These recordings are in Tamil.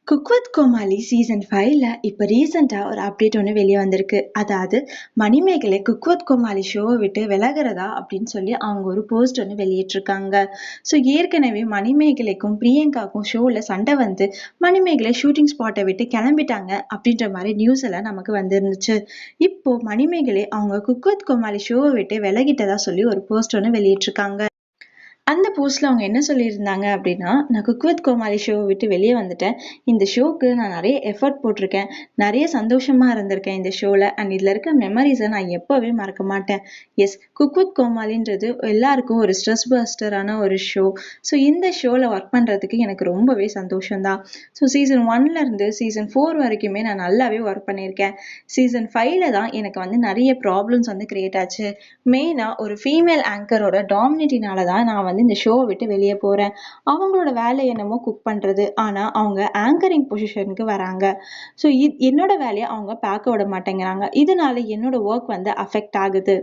குக் வித் கோமாளி சீசன் 5ல இப்போ ரீசெண்டா ஒரு அப்டேட் ஒன்று வெளியே வந்திருக்கு. அதாவது மணிமேகலை குக் வித் கோமாளி ஷோவை விட்டு விலகிறதா அப்படின்னு சொல்லி அவங்க ஒரு போஸ்ட் ஒன்று வெளியிட்டிருக்காங்க. ஸோ ஏற்கனவே மணிமேகலைக்கும் பிரியங்காக்கும் ஷோவில் சண்டை வந்து மணிமேகலை ஷூட்டிங் ஸ்பாட்டை விட்டு கிளம்பிட்டாங்க அப்படின்ற மாதிரி நியூஸ் எல்லாம் நமக்கு வந்துருந்துச்சு. இப்போ மணிமேகலை அவங்க குக் வித் கோமாளி ஷோவை விட்டு விலகிட்டதா சொல்லி ஒரு போஸ்ட் ஒன்று வெளியிட்டிருக்காங்க. அந்த போஸ்ட்ல அவங்க என்ன சொல்லியிருந்தாங்க அப்படின்னா, நான் குக் வித் கோமாளி ஷோவை விட்டு வெளியே வந்துட்டேன். இந்த ஷோக்கு நான் நிறைய எஃபர்ட் போட்டிருக்கேன். நிறைய சந்தோஷமா இருந்திருக்கேன் இந்த ஷோல. அண்ட் இதுல இருக்க மெமரிஸை நான் எப்பவே மறக்க மாட்டேன். எஸ், குக் வித் கோமாளின்றது எல்லாருக்கும் ஒரு ஸ்ட்ரெஸ் பஸ்டரான ஒரு ஷோ. ஸோ இந்த ஷோல ஒர்க் பண்றதுக்கு எனக்கு ரொம்பவே சந்தோஷம்தான். ஸோ சீசன் 1ல இருந்து சீசன் 4 வரைக்குமே நான் நல்லாவே ஒர்க் பண்ணியிருக்கேன். சீசன் 5ல தான் எனக்கு வந்து நிறைய ப்ராப்ளம்ஸ் வந்து கிரியேட் ஆச்சு. மெயினா ஒரு ஃபீமேல் ஆங்கரோட டாமினிட்டினால தான் நான் வந்து இந்த ஷோவை விட்டு வெளியே போறேன். அவங்களோட வேலை என்னமோ குக் பண்றது. ஆனா அவங்க ஆங்கரிங் பொசிஷனுக்கு வராங்க. ஸோ என்னோட வேலையை அவங்க பார்க்க விட மாட்டேங்கிறாங்க. இதனால என்னோட ஒர்க் வந்து அஃபெக்ட் ஆகுது.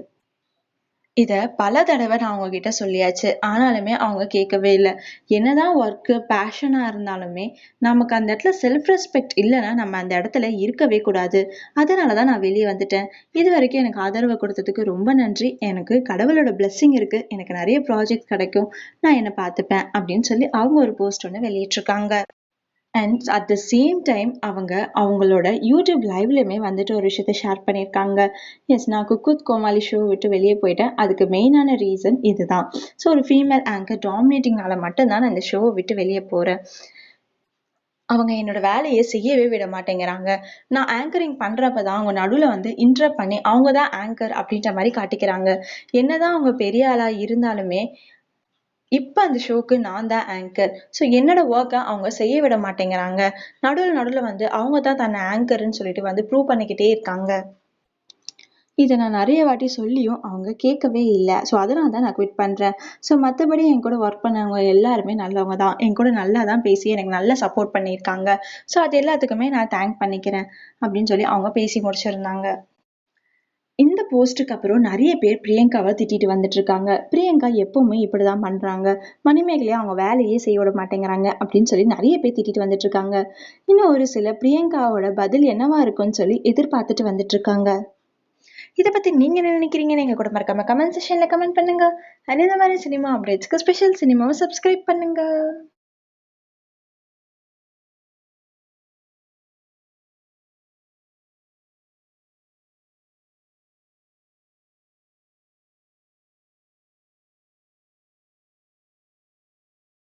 இத பல தடவை நான் அவங்க கிட்ட சொல்லியாச்சு. ஆனாலுமே அவங்க கேட்கவே இல்ல. என்னதான் ஒர்க்கு, பேஷனா இருந்தாலுமே நமக்கு அந்த இடத்துல செல்ஃப் ரெஸ்பெக்ட் இல்லைன்னா நம்ம அந்த இடத்துல இருக்கவே கூடாது. அதனால தான் நான் வெளியே வந்துட்டேன். இதுவரைக்கும் எனக்கு ஆதரவு கொடுத்ததுக்கு ரொம்ப நன்றி. எனக்கு கடவுளோட பிளெஸ்ஸிங் இருக்கு. எனக்கு நிறைய ப்ராஜெக்ட் கிடைக்கும். நான் என்ன பார்த்துப்பேன் அப்படின்னு சொல்லி அவங்க ஒரு போஸ்ட் ஒன்று வெளியிட்டிருக்காங்க. And at the same time அவங்க அவங்களோட யூடியூப் லைவ்லையுமே வந்துட்டு ஒரு விஷயத்த ஷேர் பண்ணியிருக்காங்க. எஸ், நான் குக் வித் கோமாளி ஷோ விட்டு வெளியே போயிட்டேன். அதுக்கு மெயினான ரீசன் இதுதான். ஸோ ஒரு ஃபீமேல் ஆங்கர் டாமினேட்டிங்னால மட்டும்தான் நான் இந்த ஷோவை விட்டு வெளியே போறேன். அவங்க என்னோட வேலையை செய்யவே விட மாட்டேங்கிறாங்க. நான் ஆங்கரிங் பண்றப்பதான் அவங்க நடுவுல வந்து இன்டரப்ட் பண்ணி அவங்க தான் ஆங்கர் அப்படின்ற மாதிரி காட்டிக்கிறாங்க. என்னதான் அவங்க பெரிய ஆளா இருந்தாலுமே இப்ப அந்த ஷோக்கு நான் தான் ஆங்கர். ஸோ என்னோட ஒர்க்கை அவங்க செய்ய விட மாட்டேங்கிறாங்க. நடுவுல நடுவுல வந்து அவங்க தான் தன்னை ஆங்கர்ன்னு சொல்லிட்டு வந்து ப்ரூவ் பண்ணிக்கிட்டே இருக்காங்க. இதை நான் நிறைய வாட்டி சொல்லியும் அவங்க கேட்கவே இல்லை. ஸோ அதனால தான் நான் குவிட் பண்றேன். ஸோ மற்றபடி என் கூட ஒர்க் பண்ணவங்க எல்லாருமே நல்லவங்க தான். என் கூட நல்லா தான் பேசி எனக்கு நல்லா சப்போர்ட் பண்ணியிருக்காங்க. ஸோ அது எல்லாத்துக்குமே நான் தேங்க் பண்ணிக்கிறேன் அப்படின்னு சொல்லி அவங்க பேசி முடிச்சிருந்தாங்க. இந்த போஸ்ட்டுக்கு அப்புறம் நிறைய பேர் பிரியங்காவை திட்டிட்டு வந்துட்டு இருக்காங்க. பிரியங்கா எப்பவுமே இப்படிதான் பண்றாங்க. மணிமேகலையை அவங்க வேலையே செய்ய விட மாட்டேங்கிறாங்க அப்படின்னு சொல்லி நிறைய பேர் திட்டிட்டு வந்துட்டு இருக்காங்க. இன்னும் ஒரு சில பிரியங்காவோட பதில் என்னவா இருக்கும்னு சொல்லி எதிர்பார்த்துட்டு வந்துட்டு இருக்காங்க. இதை பத்தி நீங்க என்ன நினைக்கிறீங்க? நீங்க கூட மறக்காம கமெண்ட் செக்ஷன்ல கமெண்ட் பண்ணுங்க. அண்ட் இந்த மாதிரி சினிமா அப்டேட்ஸ்க்கு ஸ்பெஷல் சினிமாவை சப்ஸ்கிரைப் பண்ணுங்க.